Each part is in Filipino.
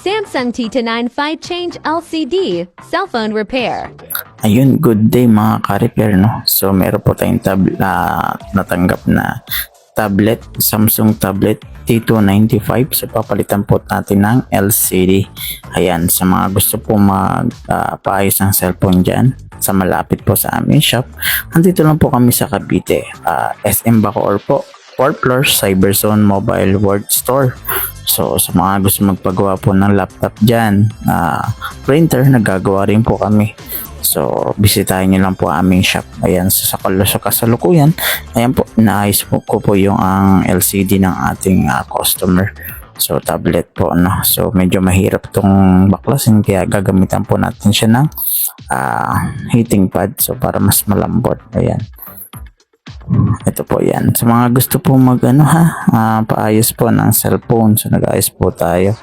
Samsung T9 5 Change LCD Cellphone Repair. Ayun, good day mga ka-repair, no? So meron po tayong natanggap na tablet, Samsung tablet T295. So papalitan po natin ng LCD. Ayan, sa mga gusto po paayos ng cellphone dyan, sa malapit po sa aming shop, andito lang po kami sa Cavite, SM Bacoor po, 4th floor, Cyberzone Mobile World Store. So sa mga gusto magpagawa po ng laptop dyan, printer, nagagawa rin po kami. So bisitahin nyo lang po aming shop. Ayan, sa kasalukuyan, ayan po, naayos ko po yung ang LCD ng ating customer. So tablet po, no? So medyo mahirap tong baklasin, kaya gagamitan po natin siya ng heating pad, so para mas malambot. Ayan, ito po yan. Sa mga gusto po paayos po ng cellphone, so nag-ayos po tayo.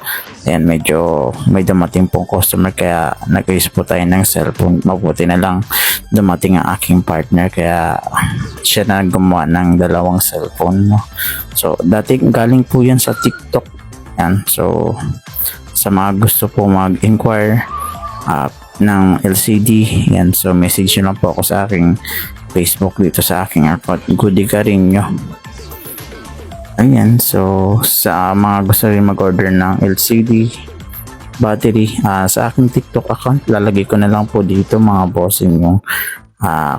Ayan, medyo may dumating pong customer, kaya nag-ayos po tayo ng cellphone. Mabuti na lang dumating ang aking partner, kaya siya na gumawa ng dalawang cellphone, no? So dati galing po yan sa TikTok. Yan, so sa mga gusto po mag-inquire ng LCD, yan, so message nyo lang po ako sa aking Facebook dito sa aking account, Goody Carinyo. Ayan, so sa mga gusto rin mag-order ng LCD battery, sa aking TikTok account, lalagay ko na lang po dito mga bossing yung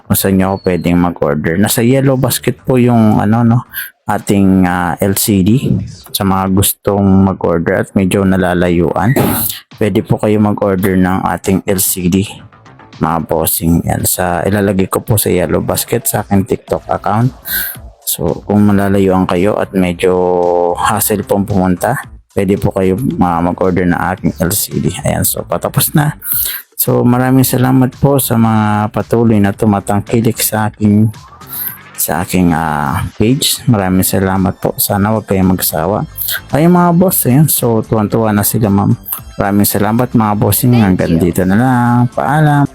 kung saan nyo pwedeng mag-order. Nasa yellow basket po yung ating LCD. Sa mga gustong mag-order at medyo nalalayuan, pwede po kayo mag-order ng ating LCD mga bossing. Yan, ilalagay ko po sa yellow basket sa aking TikTok account. So kung malalayuan kayo at medyo hassle pong pumunta, pwede po kayo mag-order ng aking LCD. Ayan, so patapos na. So maraming salamat po sa mga patuloy na tumatangkilik sa aking page. Maraming salamat po. Sana wag kayong magsawa. Ay mga boss, ayan, so tuwan-tuwa na sila, ma'am. Maraming salamat mga bossing. Hanggang dito na lang. Paalam.